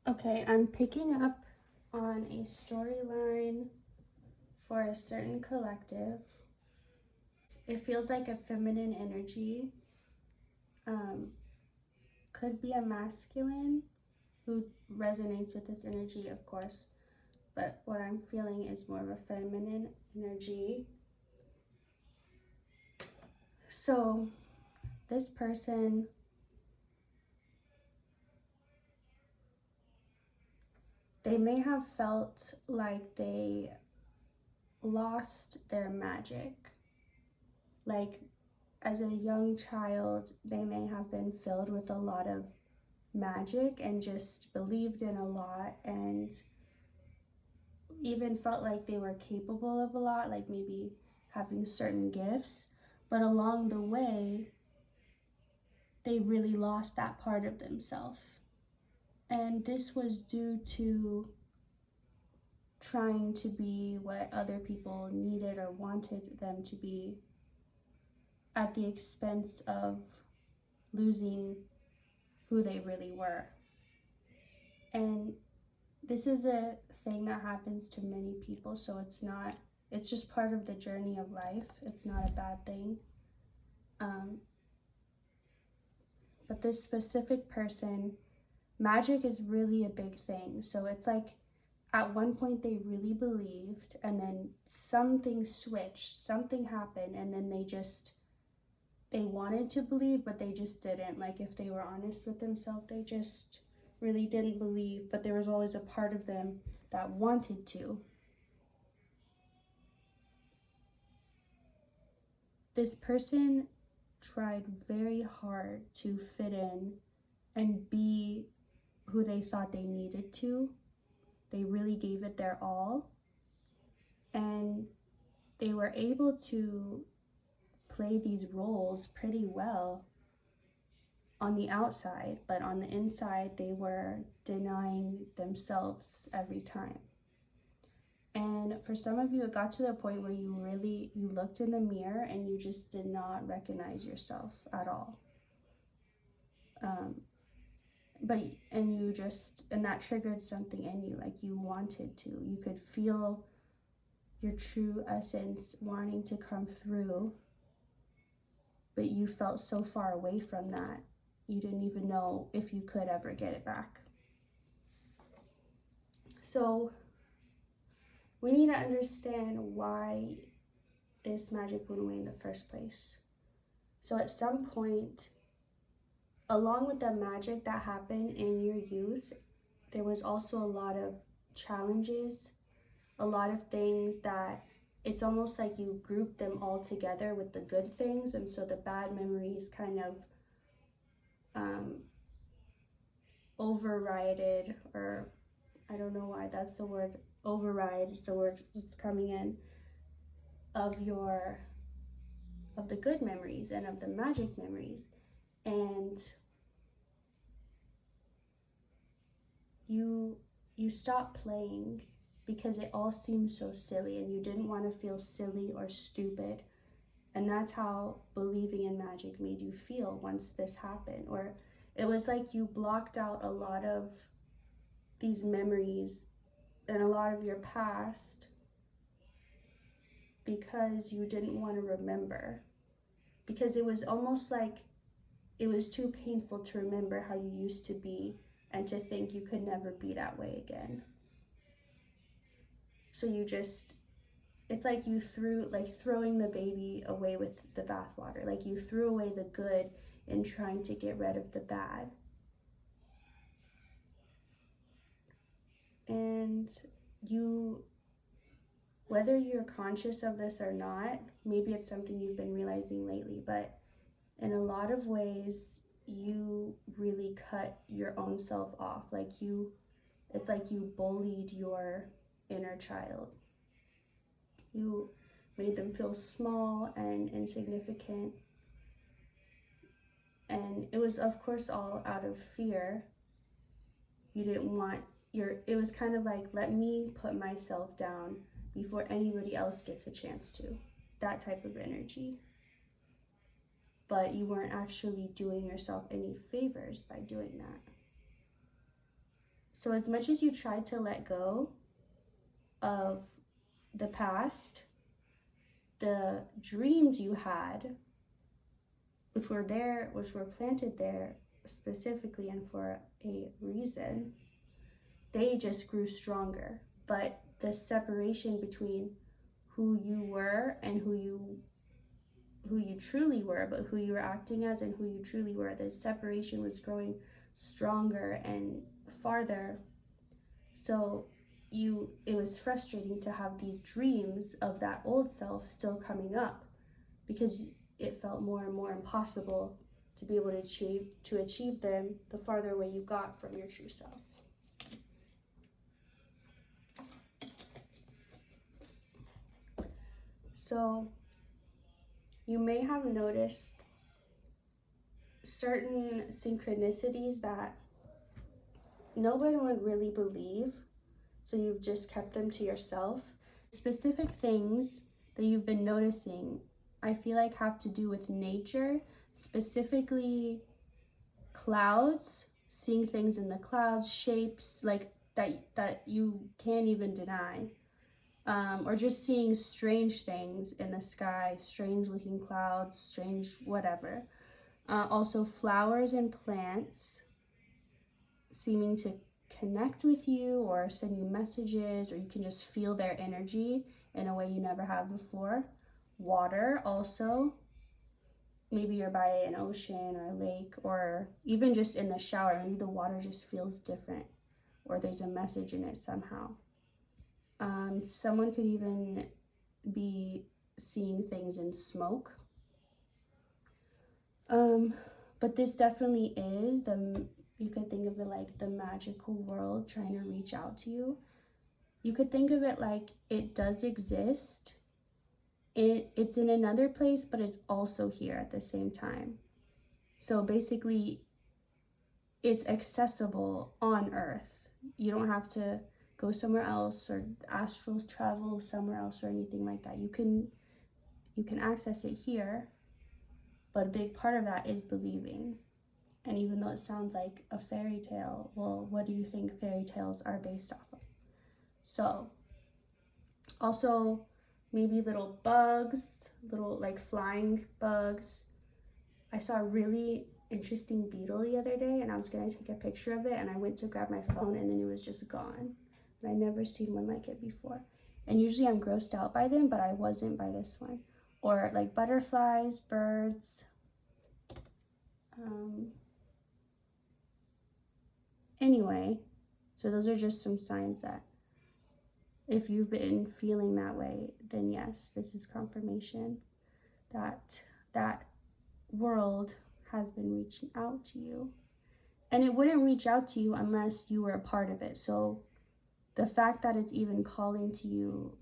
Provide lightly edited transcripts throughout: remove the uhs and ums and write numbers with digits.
Okay, I'm picking up on a storyline for a certain collective. It feels like a feminine energy. Um, could be a masculine who resonates with this energy, of course, but what I'm feeling is more of a feminine energy. So, this person, they may have felt like they lost their magic. Like, as a young child, they may have been filled with a lot of magic and just believed in a lot and even felt like they were capable of a lot, like maybe having certain gifts. But along the way, they really lost that part of themselves. And this was due to trying to be what other people needed or wanted them to be at the expense of losing who they really were. And this is a thing that happens to many people, so it's just part of the journey of life. It's not a bad thing. But this specific person, magic is really a big thing. So it's like at one point they really believed, and then something switched, something happened, and then they wanted to believe, but they just didn't. Like, if they were honest with themselves, they just really didn't believe, but there was always a part of them that wanted to. This person tried very hard to fit in and be who they thought they needed to. They really gave it their all, and they were able to play these roles pretty well on the outside, but on the inside, they were denying themselves every time. And for some of you, it got to the point where you looked in the mirror and you just did not recognize yourself at all. And that triggered something in you, like you wanted to. You could feel your true essence wanting to come through, but you felt so far away from that, you didn't even know if you could ever get it back. So we need to understand why this magic went away in the first place. So at some point, along with the magic that happened in your youth, there was also a lot of challenges, a lot of things that it's almost like you group them all together with the good things, and so the bad memories kind of overrided, or I don't know why that's the word, override is the word that's coming in, of the good memories and of the magic memories. And you stop playing because it all seems so silly, and you didn't want to feel silly or stupid. And that's how believing in magic made you feel once this happened. Or it was like you blocked out a lot of these memories and a lot of your past because you didn't want to remember. Because it was almost like it was too painful to remember how you used to be and to think you could never be that way again. So it's like throwing the baby away with the bathwater. Like you threw away the good in trying to get rid of the bad. And whether you're conscious of this or not, maybe it's something you've been realizing lately, but in a lot of ways, you really cut your own self off. It's like you bullied your inner child. You made them feel small and insignificant. And it was, of course, all out of fear. You didn't want it was kind of like, let me put myself down before anybody else gets a chance to. That type of energy. But you weren't actually doing yourself any favors by doing that. So as much as you try to let go of the past, the dreams you had, which were there, which were planted there specifically and for a reason, they just grew stronger. But the separation between who you were and who you truly were, but who you were acting as and who you truly were, the separation was growing stronger and farther. So it was frustrating to have these dreams of that old self still coming up, because it felt more and more impossible to be able to achieve them the farther away you got from your true self. So you may have noticed certain synchronicities that no one would really believe, so you've just kept them to yourself. Specific things that you've been noticing, I feel like, have to do with nature, specifically clouds, seeing things in the clouds, shapes like that you can't even deny. Or just seeing strange things in the sky, strange looking clouds, strange whatever. Also flowers and plants seeming to connect with you or send you messages, or you can just feel their energy in a way you never have before. Water also, maybe you're by an ocean or a lake, or even just in the shower, maybe the water just feels different, or there's a message in it somehow. Someone could even be seeing things in smoke. But this definitely is you could think of it like the magical world trying to reach out to you. You could think of it like it does exist. It's in another place, but it's also here at the same time. So basically, it's accessible on Earth. You don't have to go somewhere else or astral travel somewhere else or anything like that. You can access it here, but a big part of that is believing. And even though it sounds like a fairy tale, well, what do you think fairy tales are based off of? So, also maybe little bugs, little like flying bugs. I saw a really interesting beetle the other day, and I was gonna take a picture of it, and I went to grab my phone, and then it was just gone. And I never seen one like it before. And usually I'm grossed out by them, but I wasn't by this one. Or like butterflies, birds. Anyway, so those are just some signs that if you've been feeling that way, then yes, this is confirmation that that world has been reaching out to you. And it wouldn't reach out to you unless you were a part of it. So the fact that it's even calling to you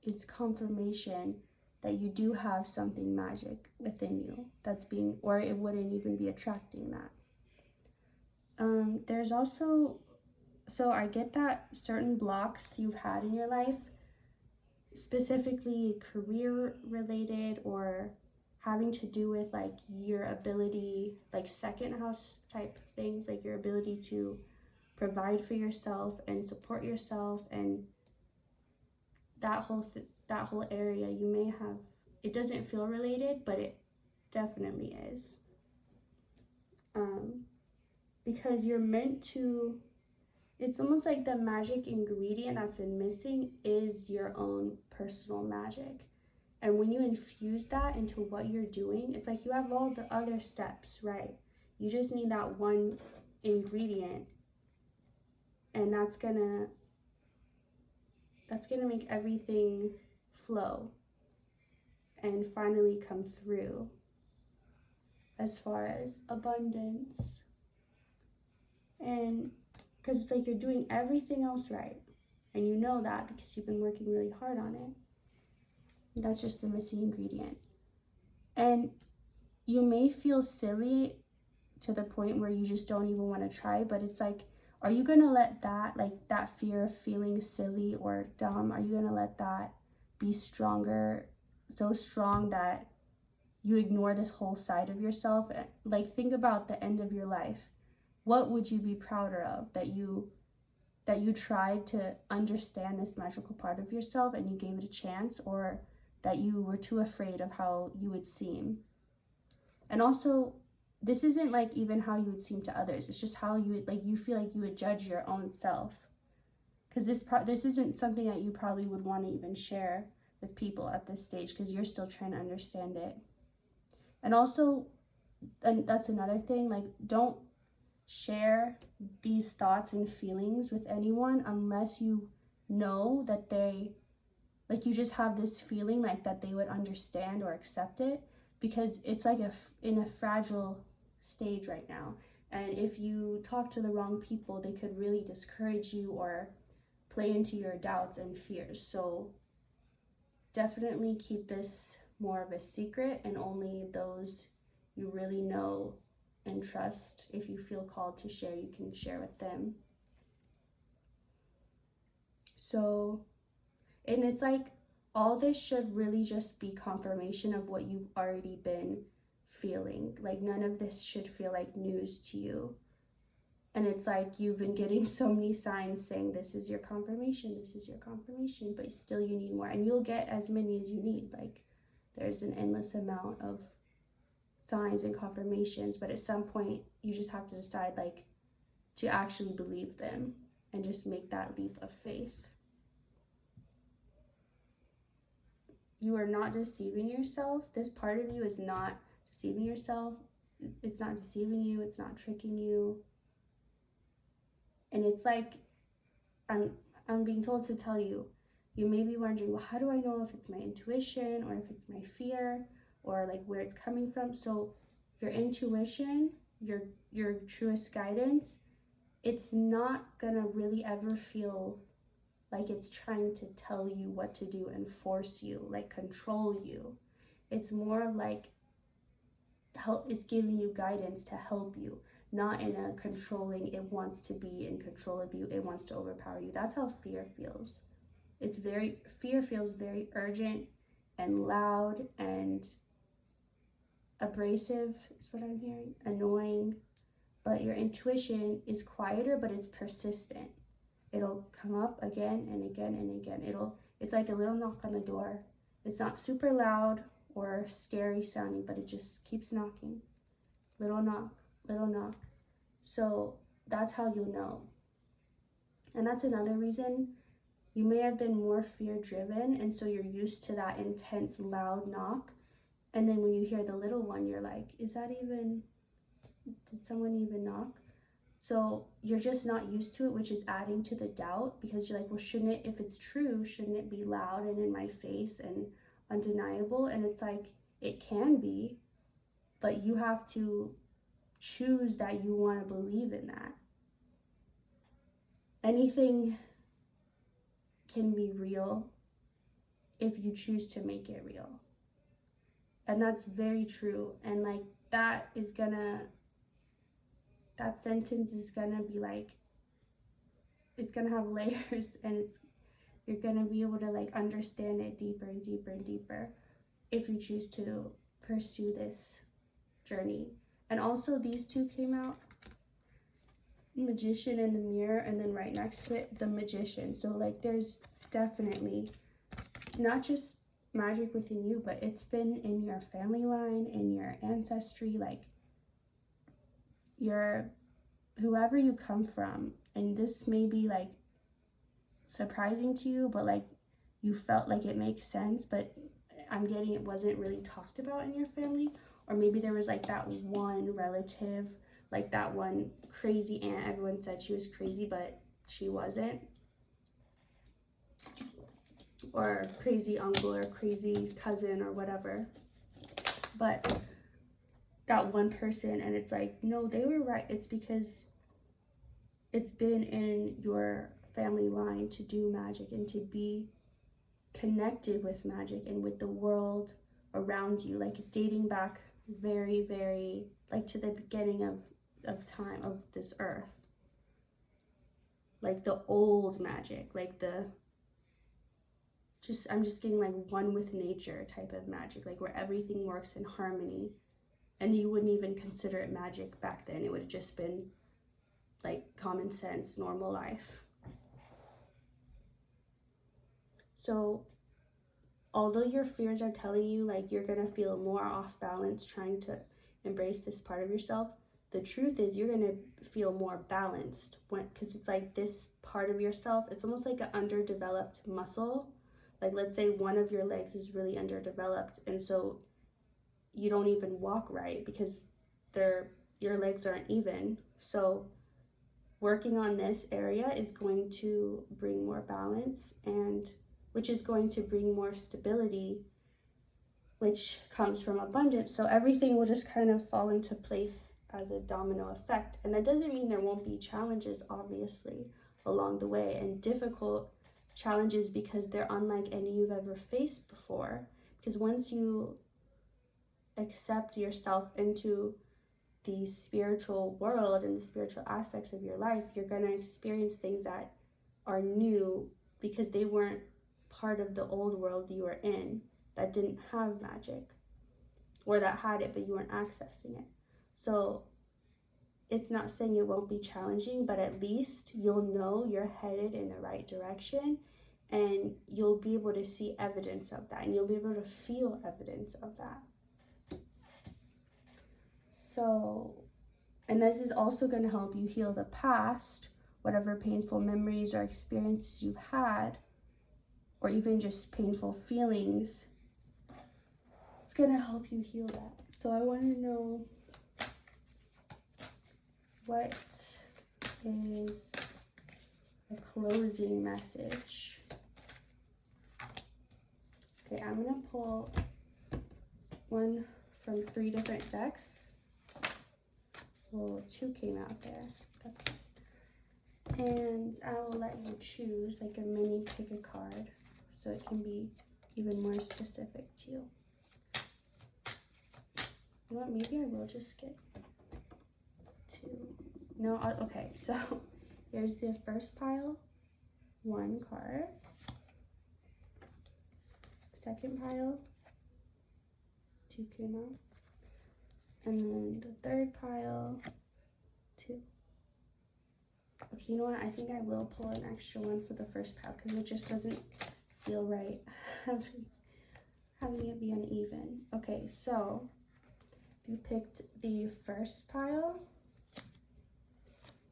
is confirmation that you do have something magic within you that's being, or it wouldn't even be attracting that. There's also, so I get that certain blocks you've had in your life, specifically career related or having to do with like your ability, like second house type things, like your ability to provide for yourself and support yourself, and that whole area, you may have, it doesn't feel related, but it definitely is. Because you're meant to, it's almost like the magic ingredient that's been missing is your own personal magic. And when you infuse that into what you're doing, it's like you have all the other steps, right? You just need that one ingredient, and that's gonna make everything flow and finally come through as far as abundance. And because it's like you're doing everything else right, and you know that because you've been working really hard on it. That's just the missing ingredient. And you may feel silly to the point where you just don't even want to try, but it's like, are you going to let that, like that fear of feeling silly or dumb, are you going to let that be stronger, so strong that you ignore this whole side of yourself? Like, think about the end of your life. What would you be prouder of? That you that you tried to understand this magical part of yourself and you gave it a chance, or that you were too afraid of how you would seem. And also, this isn't like even how you would seem to others. It's just how you would, like, you feel like you would judge your own self. Because this isn't something that you probably would want to even share with people at this stage, because you're still trying to understand it. And also, and that's another thing, like, don't share these thoughts and feelings with anyone unless you know that they, like, you just have this feeling like that they would understand or accept it, because it's like in a fragile stage right now. And if you talk to the wrong people, they could really discourage you or play into your doubts and fears. So definitely keep this more of a secret, and only those you really know and trust, if you feel called to share, you can share with them. So, and it's like, all this should really just be confirmation of what you've already been feeling. Like, none of this should feel like news to you. And it's like you've been getting so many signs saying this is your confirmation, this is your confirmation, but still you need more. And you'll get as many as you need. Like, there's an endless amount of signs and confirmations, but at some point you just have to decide, like, to actually believe them and just make that leap of faith. You are not deceiving yourself. This part of you is not deceiving yourself. It's not deceiving you. It's not tricking you. And it's like, I'm being told to tell you, you may be wondering, well, how do I know if it's my intuition or if it's my fear, or like where it's coming from? So your intuition, your truest guidance, it's not gonna really ever feel like it's trying to tell you what to do and force you, like control you. It's more of like it's giving you guidance to help you, not in a controlling, it wants to be in control of you, it wants to overpower you. That's how fear feels. Fear feels very urgent and loud and abrasive, is what I'm hearing, annoying. But your intuition is quieter, but it's persistent. It'll come up again and again and again. It's like a little knock on the door. It's not super loud or scary sounding, but it just keeps knocking. Little knock, little knock. So that's how you'll know. And that's another reason you may have been more fear driven, and so you're used to that intense loud knock. And then when you hear the little one, you're like, did someone even knock? So you're just not used to it, which is adding to the doubt, because you're like, well, if it's true, shouldn't it be loud and in my face and undeniable? And it's like, it can be, but you have to choose that you want to believe in that. Anything can be real if you choose to make it real. And that's very true. And like, that sentence is gonna be like, it's gonna have layers, and you're gonna be able to like understand it deeper and deeper and deeper if you choose to pursue this journey. And also, these two came out, Magician and the Mirror, and then right next to it, the Magician. So like, there's definitely not just magic within you, but it's been in your family line, in your ancestry, like whoever you come from. And this may be like surprising to you, but like, you felt like it makes sense, but I'm getting it wasn't really talked about in your family. Or maybe there was like that one relative, like that one crazy aunt, everyone said she was crazy, but she wasn't. Or crazy uncle or crazy cousin or whatever. But that one person, and it's like, no, they were right. It's because it's been in your family line to do magic and to be connected with magic and with the world around you, like dating back very, very, like to the beginning of time, of this earth. Like the old magic, like I'm just getting like one with nature type of magic, like where everything works in harmony. And you wouldn't even consider it magic back then. It would have just been like common sense, normal life. So although your fears are telling you like you're gonna feel more off balance trying to embrace this part of yourself, the truth is you're gonna feel more balanced because it's like this part of yourself, it's almost like an underdeveloped muscle. Like let's say one of your legs is really underdeveloped, and so you don't even walk right because your legs aren't even. So working on this area is going to bring more balance, and which is going to bring more stability, which comes from abundance. So everything will just kind of fall into place as a domino effect. And that doesn't mean there won't be challenges, obviously, along the way, and difficult challenges because they're unlike any you've ever faced before. Because once you accept yourself into the spiritual world and the spiritual aspects of your life, you're going to experience things that are new because they weren't part of the old world you were in that didn't have magic, or that had it but you weren't accessing it. So it's not saying it won't be challenging, but at least you'll know you're headed in the right direction, and you'll be able to see evidence of that, and you'll be able to feel evidence of that. So, and this is also going to help you heal the past, whatever painful memories or experiences you've had, or even just painful feelings. It's going to help you heal that. So I want to know, what is a closing message? Okay, I'm going to pull one from 3 different decks. Well, 2 came out there. That's it. And I will let you choose like a mini pick a card so it can be even more specific to you. You know what, maybe I will just get 2. No, okay, so here's the first pile, 1 card. Second pile, 2 came out. And then the third pile, 2. Okay, you know what? I think I will pull an extra one for the first pile because it just doesn't feel right having it be uneven. Okay, so you picked the first pile.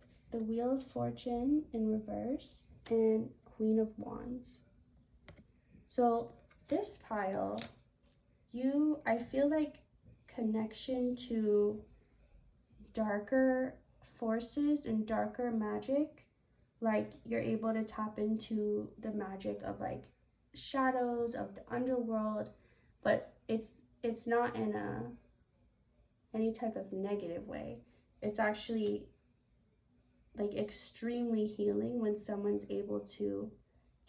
It's the Wheel of Fortune in reverse and Queen of Wands. So this pile, I feel like connection to darker forces and darker magic, like you're able to tap into the magic of like shadows of the underworld, but it's not in any type of negative way. It's actually like extremely healing when someone's able to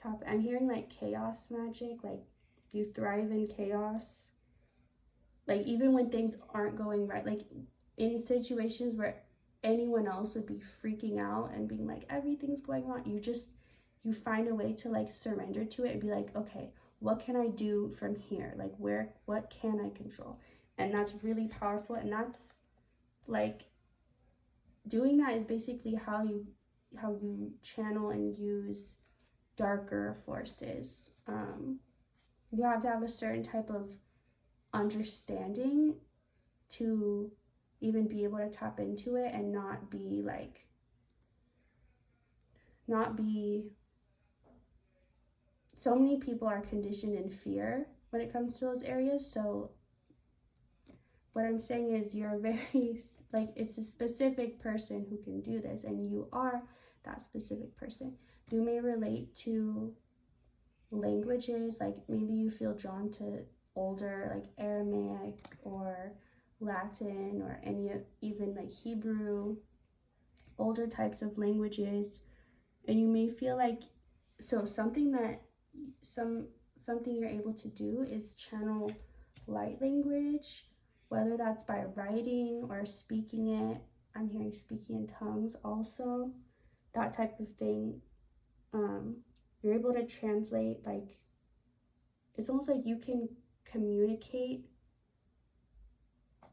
tap. I'm hearing like chaos magic, like you thrive in chaos. Like even when things aren't going right, like in situations where anyone else would be freaking out and being like, everything's going wrong, you find a way to like surrender to it and be like, okay, what can I do from here? Like what can I control? And that's really powerful. And that's like, doing that is basically how you channel and use darker forces. You have to have a certain type of understanding to even be able to tap into it and not be so many people are conditioned in fear when it comes to those areas. So what I'm saying is you're very, like, it's a specific person who can do this, and you are that specific person. You may relate to languages, like maybe you feel drawn to older, like Aramaic or Latin or even like Hebrew, older types of languages. And you may feel like, so something you're able to do is channel light language, whether that's by writing or speaking it. I'm hearing speaking in tongues also, that type of thing. You're able to translate, like, it's almost like you can communicate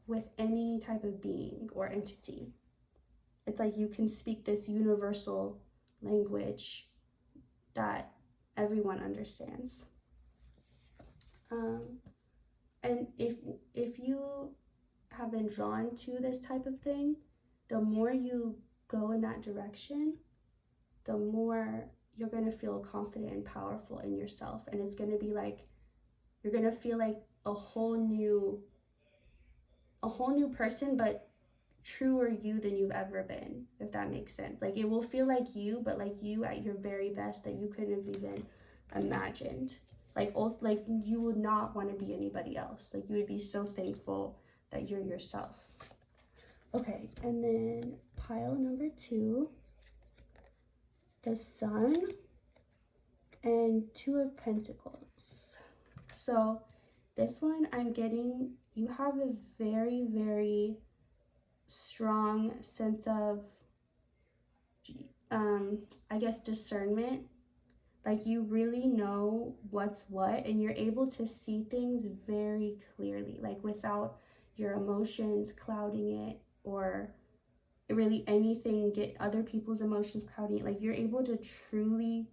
with any type of being or entity. It's like you can speak this universal language that everyone understands. And if you have been drawn to this type of thing, the more you go in that direction, the more you're going to feel confident and powerful in yourself. And it's going to be like, you're going to feel like a whole new person, but truer you than you've ever been, if that makes sense. Like, it will feel like you, but like you at your very best that you couldn't have even imagined. Like you would not want to be anybody else. Like, you would be so thankful that you're yourself. Okay, and then pile number 2, the Sun and 2 of Pentacles. So this one, I'm getting, you have a very, very strong sense of, I guess, discernment. Like, you really know what's what, and you're able to see things very clearly, like without your emotions clouding it, or really anything get other people's emotions clouding it. Like, you're able to truly,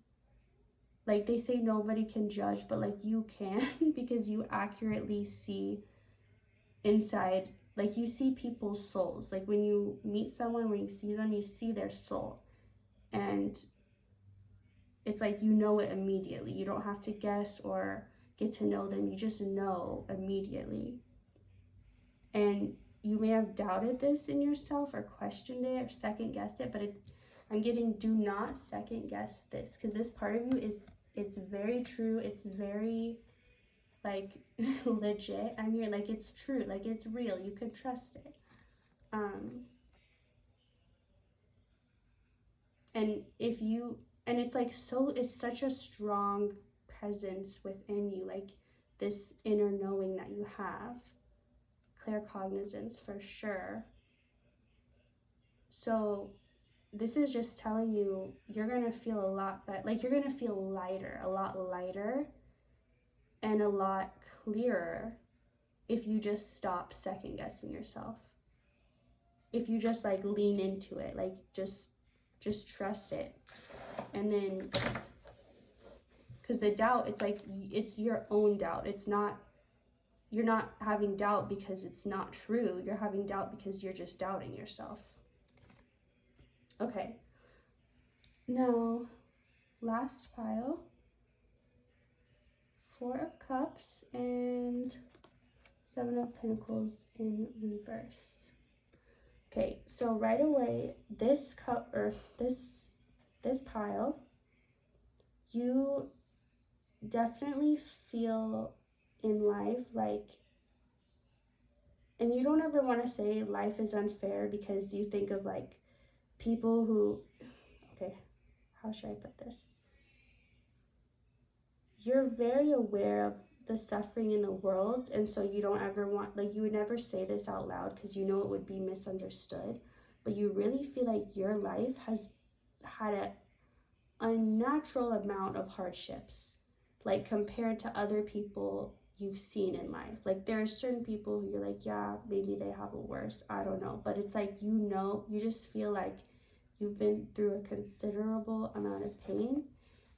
like they say nobody can judge, but like you can because you accurately see inside. Like, you see people's souls. Like, when you meet someone, when you see them, you see their soul, and it's like you know it immediately. You don't have to guess or get to know them. You just know immediately. And you may have doubted this in yourself or questioned it or second guessed it, but I'm getting, do not second guess this, because this part of you it's very true. It's very like legit. I mean, like, it's true, like it's real. You can trust it. And if you, and it's like, so it's such a strong presence within you, like this inner knowing that you have, claircognizance for sure. So this is just telling you, you're gonna feel a lot better. Like, you're gonna feel lighter, a lot lighter, and a lot clearer if you just stop second guessing yourself. If you just like lean into it, like just trust it. And then, because the doubt, it's like, it's your own doubt. It's not, you're not having doubt because it's not true. You're having doubt because you're just doubting yourself. Okay. Now, last pile. 4 of Cups and 7 of Pentacles in reverse. Okay, so right away, this cup, or this pile, you definitely feel in life like, and you don't ever want to say life is unfair, because you think of like people who, okay, how should I put this? You're very aware of the suffering in the world, and so you don't ever want, like, you would never say this out loud because you know it would be misunderstood, but you really feel like your life has had a unnatural amount of hardships, like compared to other people you've seen in life. Like, there are certain people who you're like, yeah, maybe they have it worse, I don't know, but it's like, you know, you just feel like you've been through a considerable amount of pain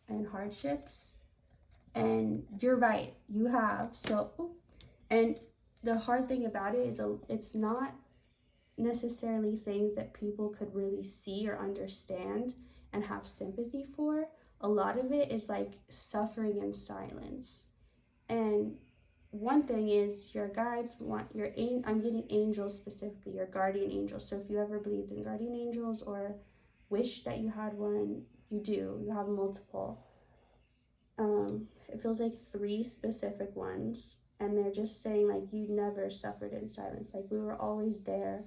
and hardships. And you're right, you have. So, and the hard thing about it is, it's not necessarily things that people could really see or understand and have sympathy for. A lot of it is like suffering in silence. And one thing is, your guides want I'm getting angels specifically, your guardian angels. So if you ever believed in guardian angels or wish that you had one, you have multiple. It feels like 3 specific ones, and they're just saying like, you never suffered in silence, like we were always there.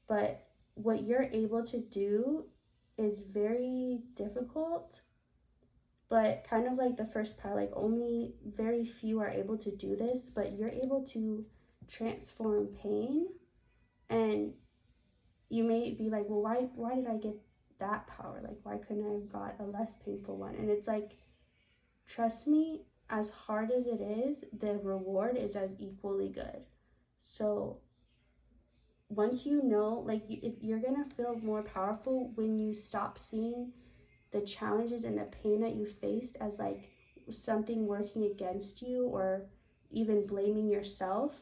But what you're able to do is very difficult, but kind of like the first pile, like only very few are able to do this, but you're able to transform pain. And you may be like, well, why did I get that power? Like, why couldn't I have got a less painful one? And it's like, trust me, as hard as it is, the reward is as equally good. So once you know, like, you're gonna feel more powerful when you stop seeing the challenges and the pain that you faced as like something working against you, or even blaming yourself.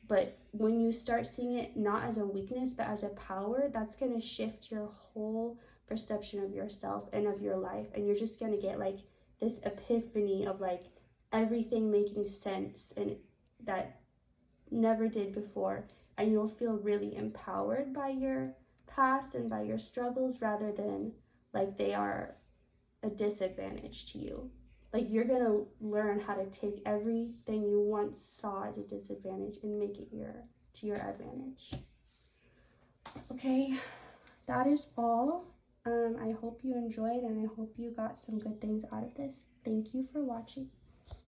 But when you start seeing it not as a weakness but as a power, that's going to shift your whole perception of yourself and of your life. And you're just going to get like this epiphany of like everything making sense, and that never did before. And you'll feel really empowered by your past and by your struggles, rather than like they are a disadvantage to you. Like you're gonna learn how to take everything you once saw as a disadvantage and make it to your advantage. Okay, that is all. I hope you enjoyed, and I hope you got some good things out of this. Thank you for watching.